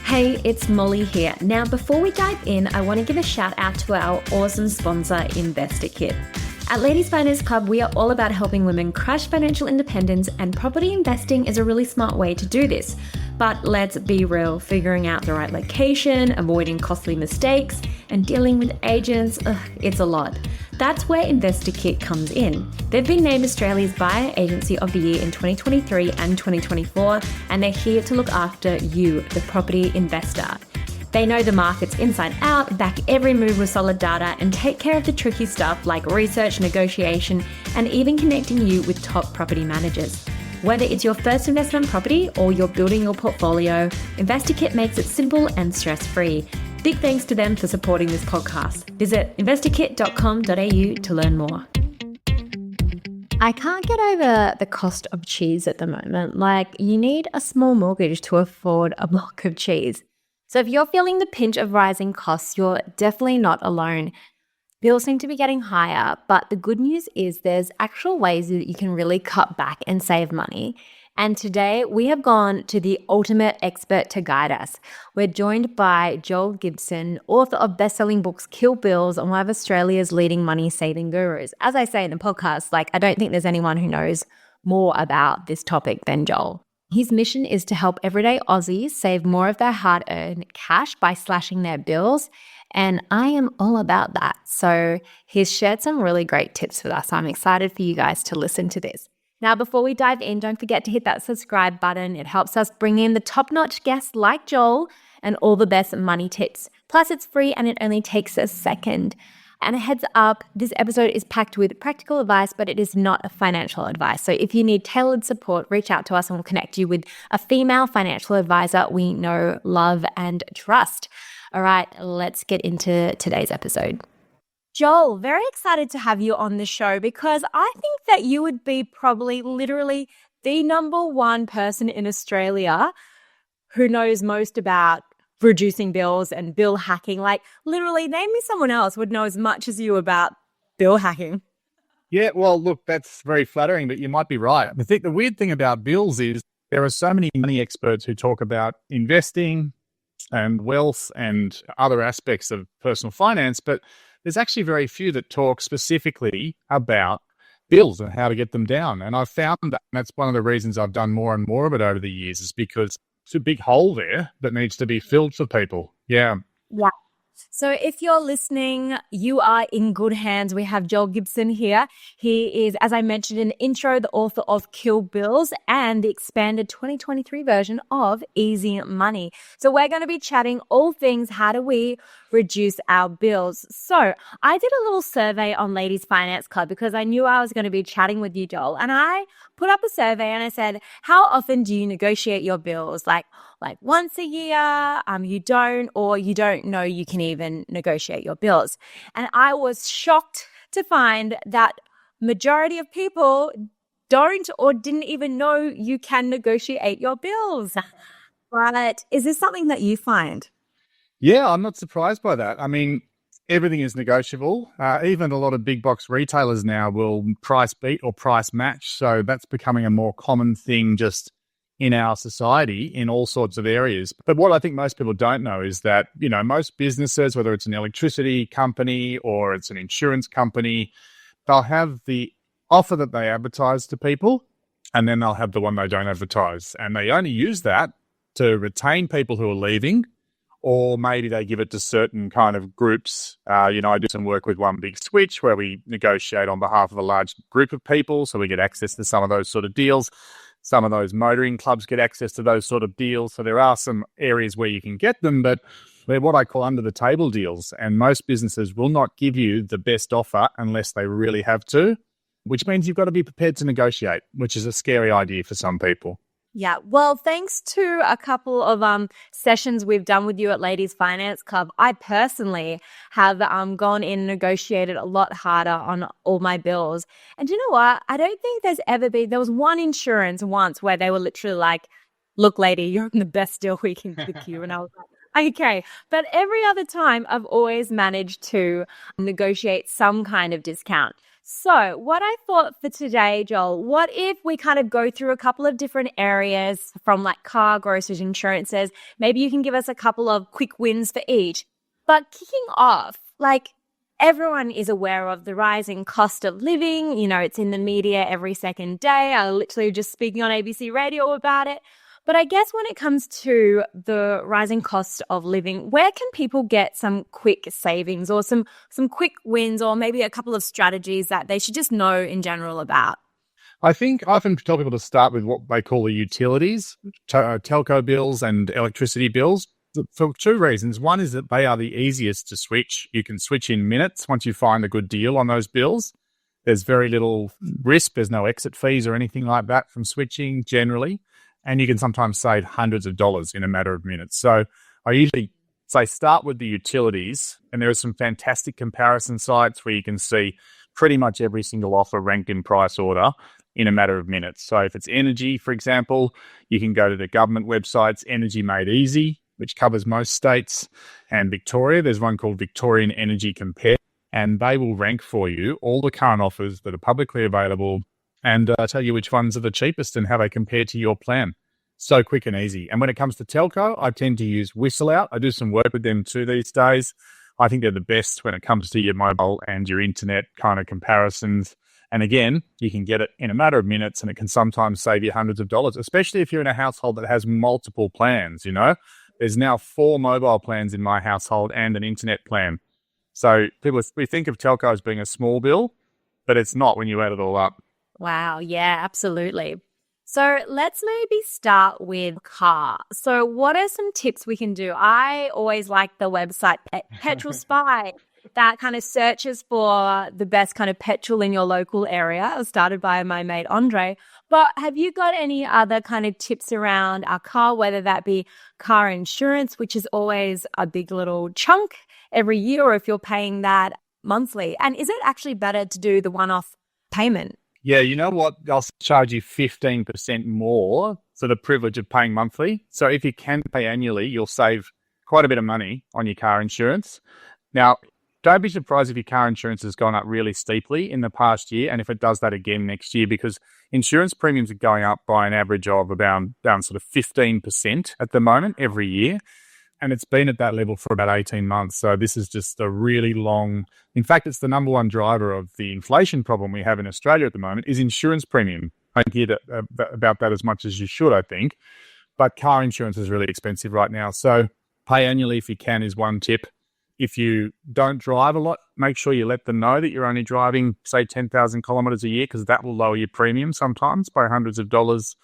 Hey, it's Molly here. Now, before we dive in, I want to give a shout out to our awesome sponsor, InvestorKit. At Ladies Finance Club, we are all about helping women crush financial independence, and property investing is a really smart way to do this. But let's be real, figuring out the right location, avoiding costly mistakes, and dealing with agents, it's a lot. That's where InvestorKit comes in. They've been named Australia's Buyer Agency of the Year in 2023 and 2024, and they're here to look after you, the property investor. They know the markets inside out, back every move with solid data, and take care of the tricky stuff like research, negotiation, and even connecting you with top property managers. Whether it's your first investment property or you're building your portfolio, InvestorKit makes it simple and stress-free. Big thanks to them for supporting this podcast. Visit investorkit.com.au to learn more. I can't get over the cost of cheese at the moment. Like, you need a small mortgage to afford a block of cheese. So if you're feeling the pinch of rising costs, you're definitely not alone. Bills seem to be getting higher, but the good news is there's actual ways that you can really cut back and save money. And today we have gone to the ultimate expert to guide us. We're joined by Joel Gibson, author of best-selling books Kill Bills and one of Australia's leading money-saving gurus. As I say in the podcast, I don't think there's anyone who knows more about this topic than Joel. His mission is to help everyday Aussies save more of their hard-earned cash by slashing their bills. And I am all about that. So he's shared some really great tips with us. So I'm excited for you guys to listen to this. Now, before we dive in, don't forget to hit that subscribe button. It helps us bring in the top-notch guests like Joel and all the best money tips. Plus, it's free and it only takes a second. And a heads up, this episode is packed with practical advice, but it is not financial advice. So if you need tailored support, reach out to us and we'll connect you with a female financial advisor we know, love, and trust. All right, let's get into today's episode. Joel, very excited to have you on the show because I think that you would be probably literally the number one person in Australia who knows most about reducing bills and bill hacking. Literally, name me someone else would know as much as you about bill hacking. Yeah, well, look, that's very flattering, but you might be right. I think the weird thing about bills is there are so many money experts who talk about investing and wealth and other aspects of personal finance, but there's actually very few that talk specifically about bills and how to get them down. And I've found that, and that's one of the reasons I've done more and more of it over the years, is because it's a big hole there that needs to be filled for people. Yeah. Yeah. So if you're listening, you are in good hands. We have Joel Gibson here. He is, as I mentioned in the intro, the author of Kill Bills and the expanded 2023 version of Easy Money. So we're going to be chatting all things, how do we reduce our bills? So I did a little survey on Ladies Finance Club because I knew I was going to be chatting with you, Joel. And I put up a survey and I said, how often do you negotiate your bills? Like once a year, you don't, or you don't know you can even negotiate your bills. And I was shocked to find that majority of people don't or didn't even know you can negotiate your bills. But is this something that you find? Yeah, I'm not surprised by that. I mean, everything is negotiable. Even a lot of big box retailers now will price beat or price match. So that's becoming a more common thing just in our society in all sorts of areas. But what I think most people don't know is that, most businesses, whether it's an electricity company or it's an insurance company, they'll have the offer that they advertise to people, and then they'll have the one they don't advertise. And they only use that to retain people who are leaving, or maybe they give it to certain kind of groups. I do some work with One Big Switch where we negotiate on behalf of a large group of people, so we get access to some of those sort of deals. Some of those motoring clubs get access to those sort of deals. So there are some areas where you can get them, but they're what I call under the table deals. And most businesses will not give you the best offer unless they really have to, which means you've got to be prepared to negotiate, which is a scary idea for some people. Yeah, well, thanks to a couple of sessions we've done with you at Ladies Finance Club, I personally have gone in and negotiated a lot harder on all my bills. And you know what? I don't think there was one insurance once where they were literally like, look, lady, you're on the best deal we can give you. And I was like, okay. But every other time, I've always managed to negotiate some kind of discount. So, what I thought for today, Joel, what if we kind of go through a couple of different areas from like car, groceries, insurances? Maybe you can give us a couple of quick wins for each. But kicking off, like everyone is aware of the rising cost of living. You know, it's in the media every second day. I literally just speaking on ABC radio about it. But I guess when it comes to the rising cost of living, where can people get some quick savings or some quick wins or maybe a couple of strategies that they should just know in general about? I think I often tell people to start with what they call the utilities, telco bills and electricity bills, for two reasons. One is that they are the easiest to switch. You can switch in minutes once you find a good deal on those bills. There's very little risk. There's no exit fees or anything like that from switching generally. And you can sometimes save hundreds of dollars in a matter of minutes. So I usually say start with the utilities, and there are some fantastic comparison sites where you can see pretty much every single offer ranked in price order in a matter of minutes. So if it's energy, for example, you can go to the government websites, Energy Made Easy, which covers most states, and Victoria. There's one called Victorian Energy Compare, and they will rank for you all the current offers that are publicly available and tell you which ones are the cheapest and how they compare to your plan. So quick and easy. And when it comes to telco, I tend to use Whistle Out. I do some work with them too these days. I think they're the best when it comes to your mobile and your internet kind of comparisons. And again, you can get it in a matter of minutes, and it can sometimes save you hundreds of dollars, especially if you're in a household that has multiple plans. You know, there's now 4 mobile plans in my household and an internet plan. So we think of telco as being a small bill, but it's not when you add it all up. Wow. Yeah, absolutely. So let's maybe start with car. So what are some tips we can do? I always like the website Petrol Spy that kind of searches for the best kind of petrol in your local area. It was started by my mate Andre. But have you got any other kind of tips around our car, whether that be car insurance, which is always a big little chunk every year, or if you're paying that monthly? And is it actually better to do the one-off payment? Yeah, you know what? I'll charge you 15% more for the privilege of paying monthly. So if you can pay annually, you'll save quite a bit of money on your car insurance. Now, don't be surprised if your car insurance has gone up really steeply in the past year, and if it does that again next year, because insurance premiums are going up by an average of around sort of 15% at the moment every year. And it's been at that level for about 18 months. So this is just a really long, in fact, it's the number one driver of the inflation problem we have in Australia at the moment is insurance premium. I don't hear about that as much as you should, I think. But car insurance is really expensive right now. So pay annually if you can is one tip. If you don't drive a lot, make sure you let them know that you're only driving, say, 10,000 kilometres a year, because that will lower your premium sometimes by hundreds of dollars.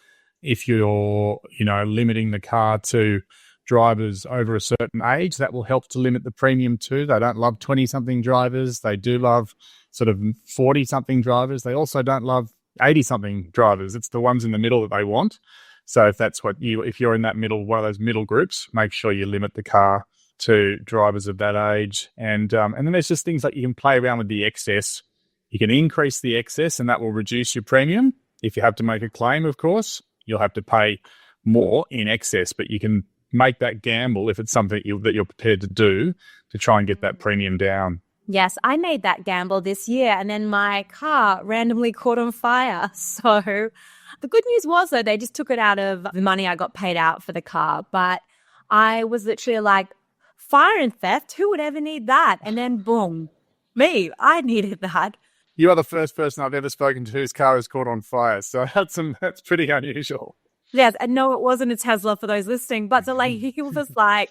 If you're, limiting the car to drivers over a certain age, that will help to limit the premium too. They don't love 20-something drivers. They do love sort of 40-something drivers. They also don't love 80-something drivers. It's the ones in the middle that they want. So if you're in that middle, one of those middle groups, make sure you limit the car to drivers of that age. And then there's just things like you can play around with the excess. You can increase the excess and that will reduce your premium. If you have to make a claim, of course, you'll have to pay more in excess, but you can make that gamble if it's something that you're prepared to do to try and get that premium down. Yes, I made that gamble this year, and then my car randomly caught on fire. So the good news was, though, they just took it out of the money I got paid out for the car. But I was literally like, fire and theft, who would ever need that? And then boom, me, I needed that. You are the first person I've ever spoken to whose car is caught on fire. So that's pretty unusual. Yes, and no, it wasn't a Tesla for those listening, but so like he was like,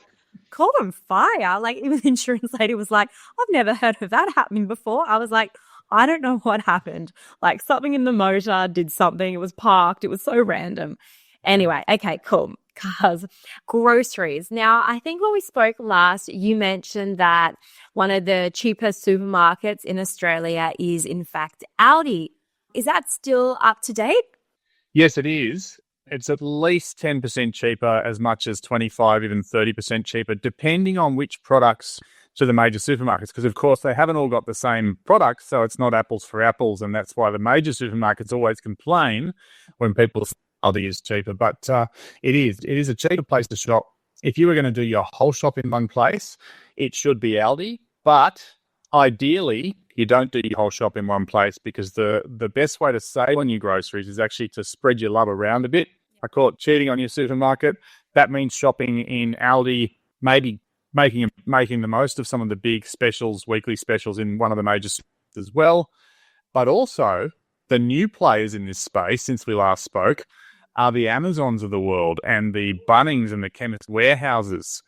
caught on fire. Like even the insurance lady was like, I've never heard of that happening before. I was like, I don't know what happened. Like something in the motor did something. It was parked. It was so random. Anyway, okay, cool. Cars, groceries. Now, I think when we spoke last, you mentioned that one of the cheapest supermarkets in Australia is in fact Aldi. Is that still up to date? Yes, it is. It's at least 10% cheaper, as much as 25, even 30% cheaper, depending on which products to the major supermarkets. Because, of course, they haven't all got the same products, so it's not apples for apples. And that's why the major supermarkets always complain when people say Aldi is cheaper. But it is. It is a cheaper place to shop. If you were going to do your whole shop in one place, it should be Aldi. But Ideally, you don't do your whole shop in one place because the best way to save on your groceries is actually to spread your love around a bit. I call it cheating on your supermarket. That means shopping in Aldi, maybe making the most of some of the big specials, weekly specials in one of the major stores as well. But also, the new players in this space, since we last spoke, are the Amazons of the world and the Bunnings and the Chemist Warehouses,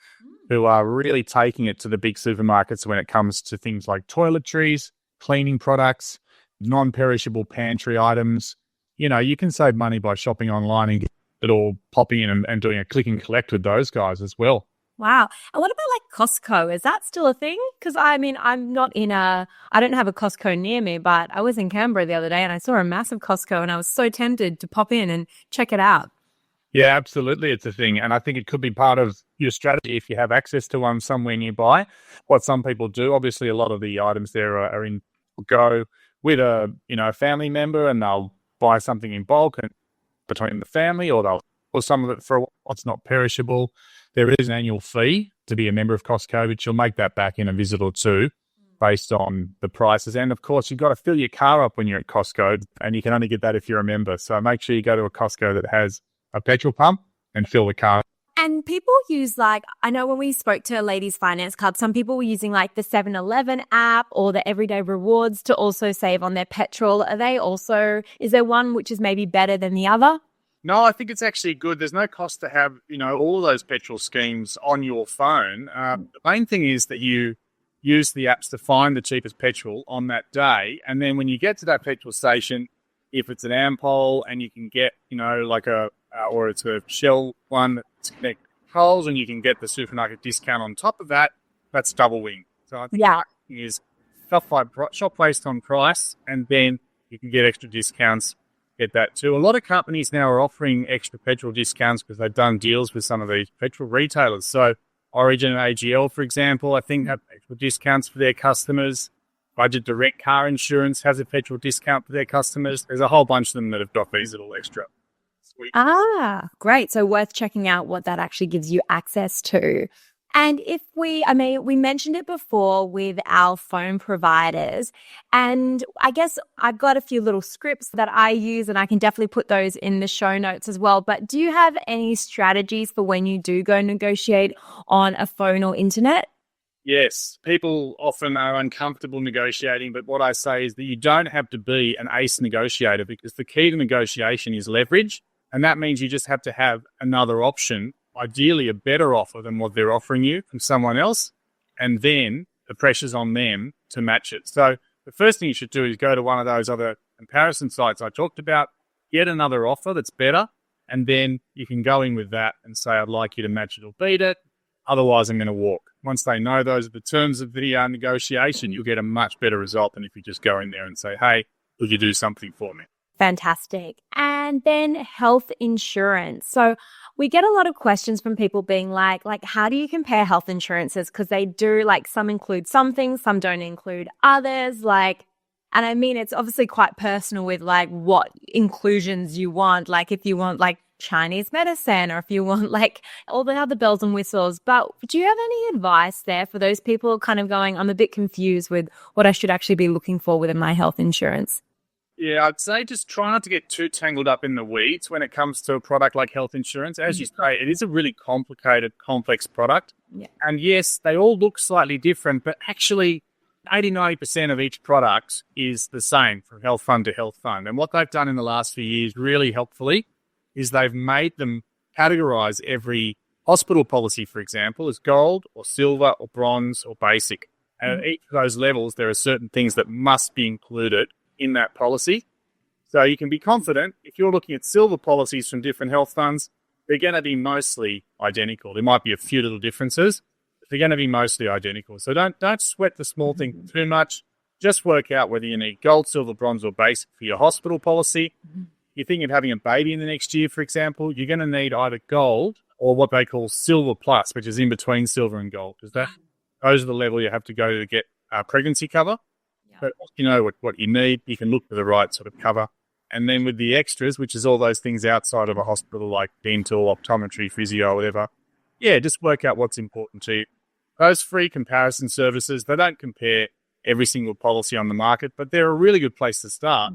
who are really taking it to the big supermarkets when it comes to things like toiletries, cleaning products, non-perishable pantry items. You know, you can save money by shopping online and get it all popping in and doing a click and collect with those guys as well. Wow. And what about like Costco? Is that still a thing? Because I mean, I don't have a Costco near me, but I was in Canberra the other day and I saw a massive Costco and I was so tempted to pop in and check it out. Yeah, absolutely. It's a thing. And I think it could be part of your strategy if you have access to one somewhere nearby. What some people do, obviously, a lot of the items there are in go with a family member and they'll buy something in bulk and between the family, or some of it for what's not perishable. There is an annual fee to be a member of Costco, but you'll make that back in a visit or two based on the prices. And of course, you've got to fill your car up when you're at Costco, and you can only get that if you're a member. So make sure you go to a Costco that has a petrol pump and fill the car. And people use I know when we spoke to Ladies Finance Club, some people were using like the 7-Eleven app or the Everyday Rewards to also save on their petrol. Is there one which is maybe better than the other? No, I think it's actually good. There's no cost to have, all of those petrol schemes on your phone. The main thing is that you use the apps to find the cheapest petrol on that day. And then when you get to that petrol station, if it's an Ampol and you can get, or it's a Shell one that's connected to Coles and you can get the supermarket discount on top of that, that's double wing. So I think the thing is shop based on price, and then you can get extra discounts, get that too. A lot of companies now are offering extra petrol discounts because they've done deals with some of these petrol retailers. So Origin and AGL, for example, I think have extra discounts for their customers. Budget Direct Car Insurance has a petrol discount for their customers. There's a whole bunch of them that have got these little extra. Sweet. Ah, great. So worth checking out what that actually gives you access to. And we mentioned it before with our phone providers, and I guess I've got a few little scripts that I use and I can definitely put those in the show notes as well. But do you have any strategies for when you do go negotiate on a phone or internet? Yes, people often are uncomfortable negotiating, but what I say is that you don't have to be an ace negotiator, because the key to negotiation is leverage, and that means you just have to have another option, ideally a better offer than what they're offering you from someone else, and then the pressure's on them to match it. So the first thing you should do is go to one of those other comparison sites I talked about, get another offer that's better, and then you can go in with that and say, I'd like you to match it or beat it. Otherwise, I'm going to walk. Once they know those are the terms of the negotiation, you'll get a much better result than if you just go in there and say, hey, would you do something for me? Fantastic. And then health insurance. So we get a lot of questions from people being like, how do you compare health insurances? Because they do, some include some things, some don't include others. And I mean, it's obviously quite personal with what inclusions you want. If you want Chinese medicine, or if you want all the other bells and whistles. But do you have any advice there for those people kind of going, I'm a bit confused with what I should actually be looking for within my health insurance? Yeah, I'd say just try not to get too tangled up in the weeds when it comes to a product like health insurance. As you say, it is a really complicated, complex product. Yeah. And yes, they all look slightly different, but actually 80-90% of each product is the same from health fund to health fund. And what they've done in the last few years really helpfully is they've made them categorize every hospital policy, for example, as gold or silver or bronze or basic. And at each of those levels, there are certain things that must be included in that policy. So you can be confident if you're looking at silver policies from different health funds, they're going to be mostly identical. There might be a few little differences, but they're going to be mostly identical. So don't sweat the small thing too much. Just work out whether you need gold, silver, bronze, or basic for your hospital policy. You're thinking of having a baby in the next year, for example, you're going to need either gold or what they call silver plus, which is in between silver and gold. Those are the level you have to go to get pregnancy cover. Yeah. But you know what you need, you can look for the right sort of cover. And then with the extras, which is all those things outside of a hospital like dental, optometry, physio, whatever, just work out what's important to you. Those free comparison services, they don't compare every single policy on the market, but they're a really good place to start.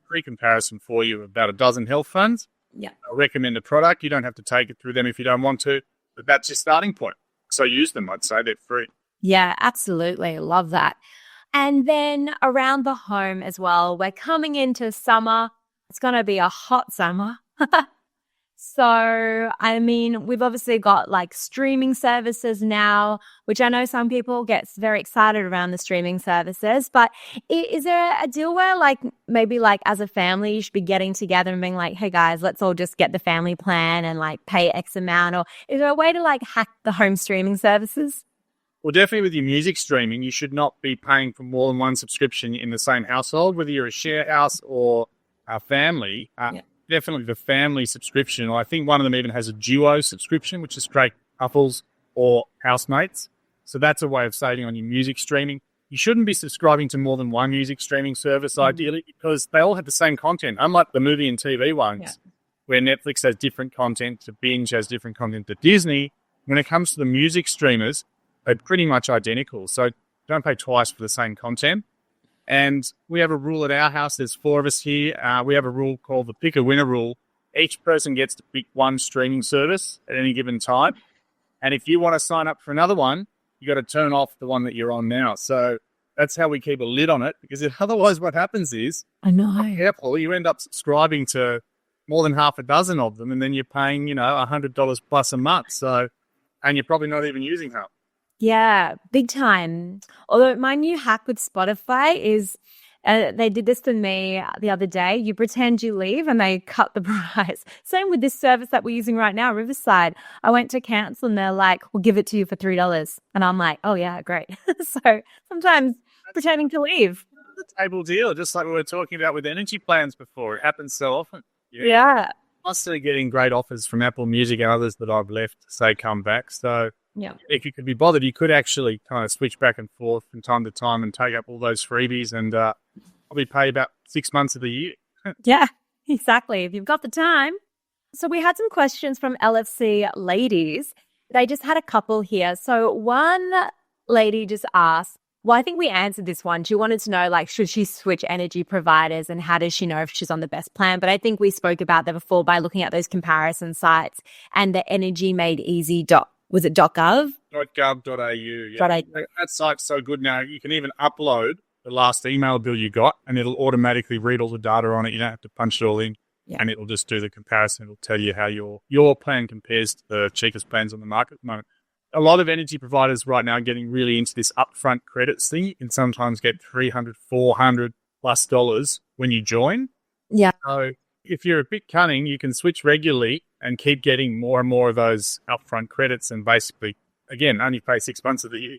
Free comparison for you of about a dozen health funds. Yeah. I'll recommend a product. You don't have to take it through them if you don't want to, but that's your starting point. So use them, I'd say. They're free. Yeah, absolutely. Love that. And then around the home as well, we're coming into summer. It's going to be a hot summer. So, I mean, we've obviously got like streaming services now, which I know some people get very excited around the streaming services, but is there a deal where like maybe like as a family, you should be getting together and being like, hey guys, let's all just get the family plan and like pay X amount? Or is there a way to like hack the home streaming services? Well, definitely with your music streaming, you should not be paying for more than one subscription in the same household, whether you're a share house or a family. Definitely the family subscription. I think one of them even has a duo subscription, which is straight couples or housemates. So that's a way of saving on your music streaming. You shouldn't be subscribing to more than one music streaming service, ideally, because they all have the same content, unlike the movie and TV ones, where Netflix has different content, to Binge has different content to Disney. When it comes to the music streamers, they're pretty much identical. So don't pay twice for the same content. And we have a rule at our house. There's 4 of us here. We have a rule called the pick a winner rule. Each person gets to pick one streaming service at any given time. And if you want to sign up for another one, you got to turn off the one that you're on now. So that's how we keep a lid on it, because otherwise what happens is, I know, careful, you end up subscribing to more than half a dozen of them, and then you're paying, $100 plus a month. So, and you're probably not even using half. Yeah, big time. Although my new hack with Spotify is they did this to me the other day. You pretend you leave and they cut the price. Same with this service that we're using right now, Riverside. I went to cancel and they're like, we'll give it to you for $3. And I'm like, oh, yeah, great. So sometimes pretending to leave. The table deal, just like we were talking about with energy plans before. It happens so often. Yeah. I'm still getting great offers from Apple Music and others that I've left to say come back. So if you could be bothered, you could actually kind of switch back and forth from time to time and take up all those freebies and probably pay about 6 months of the year. Yeah, exactly. If you've got the time. So we had some questions from LFC ladies. They just had a couple here. So one lady just asked, well, I think we answered this one. She wanted to know, like, should she switch energy providers and how does she know if she's on the best plan? But I think we spoke about that before by looking at those comparison sites and the energymadeeasy. Was it .gov? .gov.au. Yeah. That site's so good now. You can even upload the last email bill you got and it'll automatically read all the data on it. You don't have to punch it all in and it'll just do the comparison. It'll tell you how your plan compares to the cheapest plans on the market at the moment. A lot of energy providers right now are getting really into this upfront credits thing. You can sometimes get $300, $400 plus dollars when you join. Yeah. So if you're a bit cunning, you can switch regularly and keep getting more and more of those upfront credits and basically, again, only pay 6 months of the year.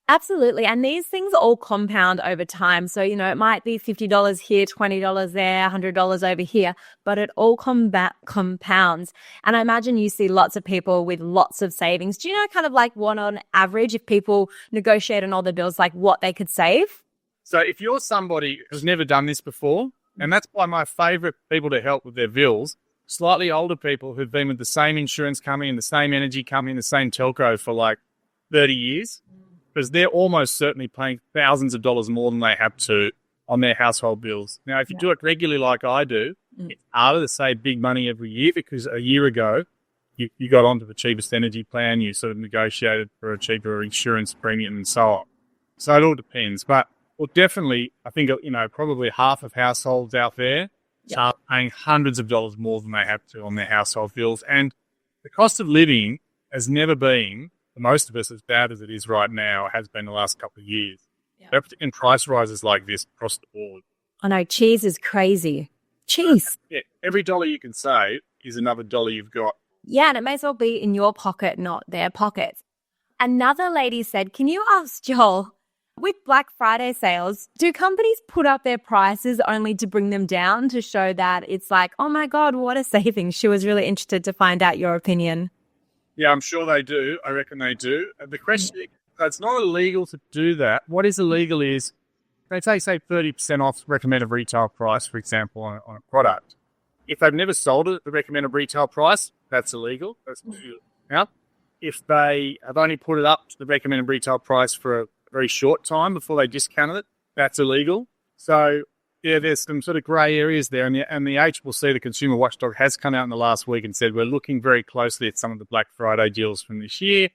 Absolutely. And these things all compound over time. So, it might be $50 here, $20 there, $100 over here, but it all compounds. And I imagine you see lots of people with lots of savings. Do you know kind of like what on average, if people negotiate on all the bills, like what they could save? So if you're somebody who's never done this before, and that's why my favorite people to help with their bills, slightly older people who've been with the same insurance company and the same energy company and the same telco for like 30 years, because they're almost certainly paying thousands of dollars more than they have to on their household bills. Now, if you do it regularly like I do, it's harder to save big money every year because a year ago, you got onto the cheapest energy plan, you sort of negotiated for a cheaper insurance premium and so on. So it all depends. But, well, definitely, I think, probably half of households out there are paying hundreds of dollars more than they have to on their household bills. And the cost of living has never been, for most of us, as bad as it is right now, has been the last couple of years. Yeah. In price rises like this across the board. I know, cheese is crazy. Cheese. Yeah, every dollar you can save is another dollar you've got. Yeah, and it may as well be in your pocket, not their pocket. Another lady said, can you ask Joel, with Black Friday sales, do companies put up their prices only to bring them down to show that it's like, oh my God, what a saving? She was really interested to find out your opinion. Yeah, I'm sure they do. I reckon they do. The question, it's not illegal to do that. What is illegal is, they say 30% off recommended retail price, for example, on a product. If they've never sold it at the recommended retail price, that's illegal. That's now. If they have only put it up to the recommended retail price for a very short time before they discounted it, that's illegal. So, yeah, there's some sort of grey areas there. And the ACCC, the Consumer Watchdog, has come out in the last week and said we're looking very closely at some of the Black Friday deals from this year.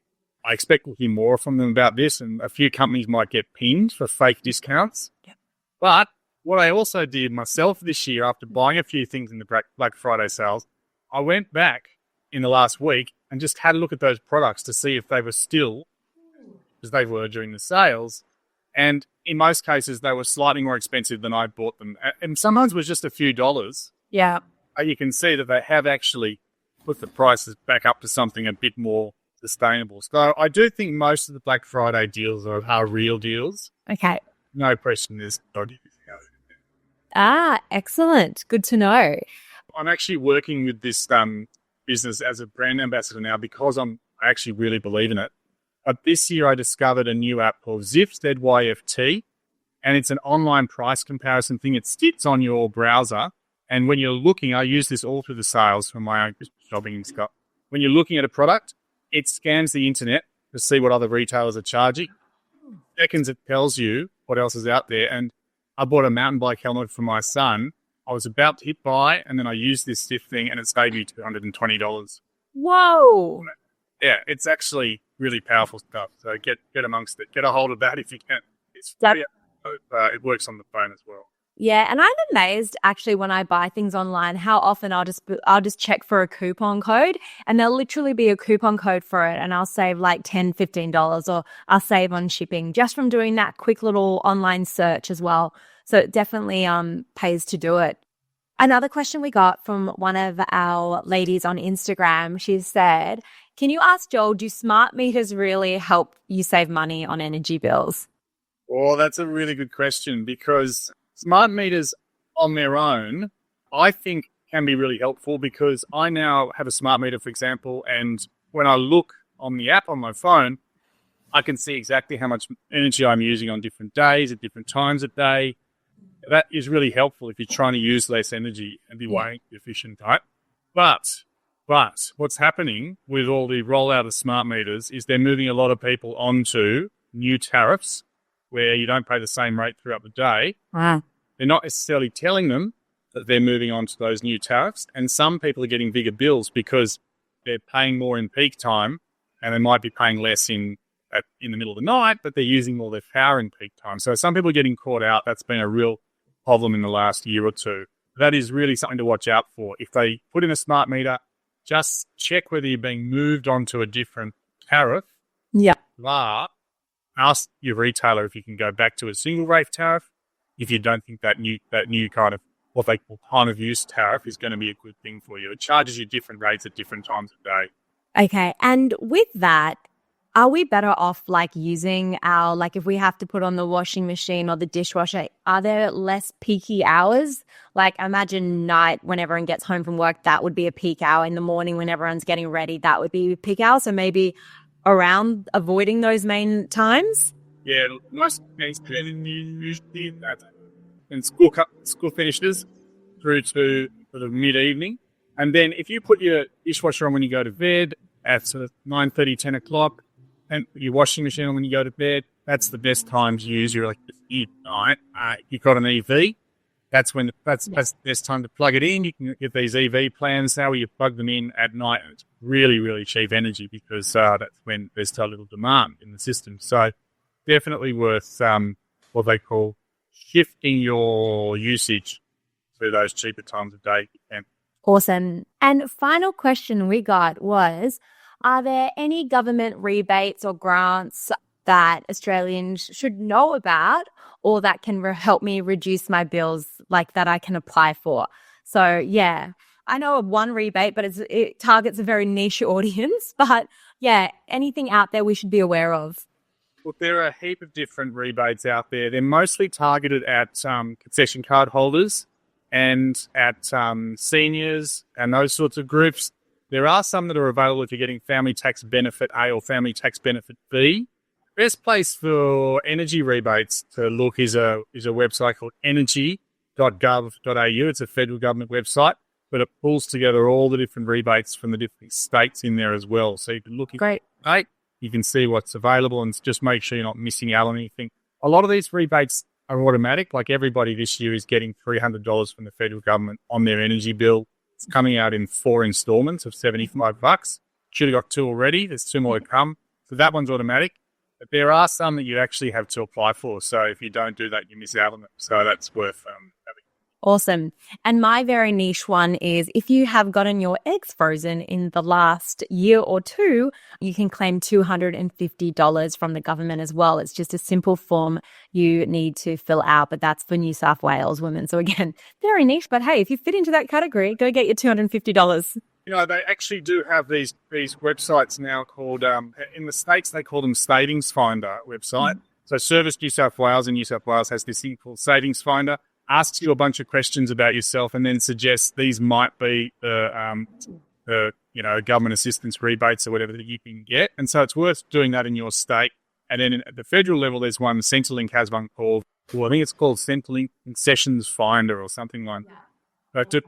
I expect we'll hear more from them about this, and a few companies might get pinned for fake discounts. Yep. But what I also did myself this year, after buying a few things in the Black Friday sales, I went back in the last week and just had a look at those products to see if they were still as they were during the sales. And in most cases, they were slightly more expensive than I bought them. And sometimes it was just a few dollars. Yeah. You can see that they have actually put the prices back up to something a bit more sustainable. So I do think most of the Black Friday deals are real deals. Okay. No question there's dodgy discounts. Excellent. Good to know. I'm actually working with this business as a brand ambassador now because I actually really believe in it. But this year I discovered a new app called Zift, ZYFT, and it's an online price comparison thing. It sits on your browser, and when you're looking, I use this all through the sales for my own shopping and stuff. When you're looking at a product, it scans the internet to see what other retailers are charging. Seconds, it tells you what else is out there. And I bought a mountain bike helmet for my son. I was about to hit buy, and then I used this Zift thing, and it saved me $220. Whoa. Yeah, it's actually really powerful stuff. So get amongst it. Get a hold of that if you can. It's free. It works on the phone as well. Yeah, and I'm amazed actually when I buy things online how often I'll just check for a coupon code, and there'll literally be a coupon code for it, and I'll save like $10, $15, or I'll save on shipping just from doing that quick little online search as well. So it definitely pays to do it. Another question we got from one of our ladies on Instagram, she said, can you ask Joel, do smart meters really help you save money on energy bills? Well, that's a really good question, because smart meters on their own, I think, can be really helpful, because I now have a smart meter, for example, and when I look on the app on my phone, I can see exactly how much energy I'm using on different days at different times of day. That is really helpful if you're trying to use less energy and be way efficient, right? But what's happening with all the rollout of smart meters is they're moving a lot of people onto new tariffs where you don't pay the same rate throughout the day. Wow. They're not necessarily telling them that they're moving on to those new tariffs, and some people are getting bigger bills because they're paying more in peak time, and they might be paying less in the middle of the night, but they're using all their power in peak time. So some people are getting caught out. That's been a real problem in the last year or two. That is really something to watch out for. If they put in a smart meter, just check whether you're being moved onto a different tariff. Yeah. Ask your retailer if you can go back to a single rate tariff. If you don't think that new kind of what they call time of use tariff is going to be a good thing for you. It charges you different rates at different times of day. Okay. And with that, are we better off like using like if we have to put on the washing machine or the dishwasher, are there less peaky hours? Like imagine night when everyone gets home from work, that would be a peak hour. In the morning when everyone's getting ready, that would be a peak hour. So maybe around avoiding those main times? Yeah, most usually and school finishes through to sort of mid-evening. And then if you put your dishwasher on when you go to bed at sort of 9:30, 10 o'clock, and your washing machine on when you go to bed, that's the best time to use your electricity at night. You've got an EV, that's the best time to plug it in. You can get these EV plans now where you plug them in at night, and it's really, really cheap energy because that's when there's so little demand in the system. So definitely worth what they call shifting your usage to those cheaper times of day if you can. Awesome. And final question we got was, are there any government rebates or grants that Australians should know about or that can help me reduce my bills, like that I can apply for? So, yeah, I know of one rebate, but it targets a very niche audience. But, yeah, anything out there we should be aware of? Look, there are a heap of different rebates out there. They're mostly targeted at concession card holders and at seniors and those sorts of groups. There are some that are available if you're getting Family Tax Benefit A or Family Tax Benefit B. Best place for energy rebates to look is a website called energy.gov.au. It's a federal government website, but it pulls together all the different rebates from the different states in there as well. So you can look at state, you can see what's available and just make sure you're not missing out on anything. A lot of these rebates are automatic. Like everybody this year is getting $300 from the federal government on their energy bill. It's coming out in 4 installments of $75. Should have got 2 already. There's 2 more to come. So that one's automatic. But there are some that you actually have to apply for. So if you don't do that, you miss out on it. So that's worth having. Awesome. And my very niche one is if you have gotten your eggs frozen in the last year or 2, you can claim $250 from the government as well. It's just a simple form you need to fill out, but that's for New South Wales women. So again, very niche, but hey, if you fit into that category, go get your $250. You know, they actually do have these websites now called, in the States, they call them Savings Finder website. So Service New South Wales in New South Wales has this thing called Savings Finder. Asks you a bunch of questions about yourself and then suggests these might be the government assistance rebates or whatever that you can get. And so it's worth doing that in your state. And then at the federal level, there's one, Centrelink has one called, I think it's called Centrelink Concessions Finder or something like that. So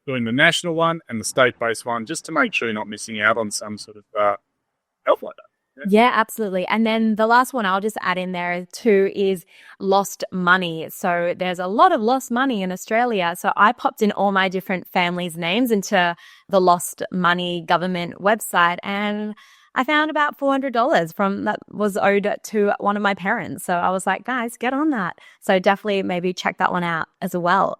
doing the national one and the state-based one just to make sure you're not missing out on some sort of help like that. Yeah, absolutely. And then the last one I'll just add in there too is lost money. So there's a lot of lost money in Australia. So I popped in all my different families' names into the lost money government website and I found about $400 from that was owed to one of my parents. So I was like, guys, get on that. So definitely maybe check that one out as well.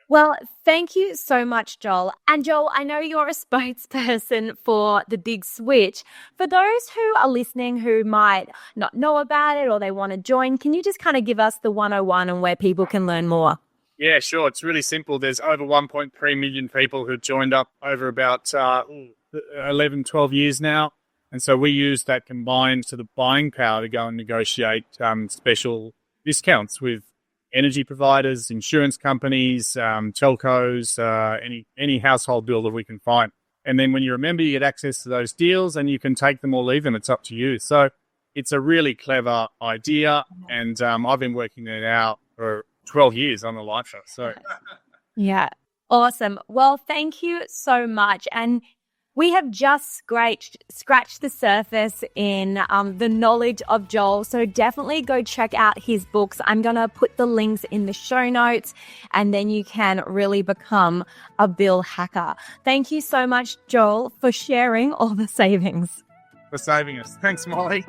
Well, thank you so much, Joel. And Joel, I know you're a spokesperson for the Big Switch. For those who are listening who might not know about it or they want to join, can you just kind of give us the 101 on where people can learn more? Yeah, sure. It's really simple. There's over 1.3 million people who joined up over about 11, 12 years now. And so we use that combined to the buying power to go and negotiate special discounts with energy providers, insurance companies, telcos, any household bill that we can find. And then when you're a member, you get access to those deals and you can take them or leave them. It's up to you. So it's a really clever idea. And I've been working it out for 12 years. I'm a lifer. So yeah, awesome. Well, thank you so much. And we have just scratched the surface in the knowledge of Joel. So definitely go check out his books. I'm going to put the links in the show notes and then you can really become a bill hacker. Thank you so much, Joel, for sharing all the savings. For saving us. Thanks, Molly.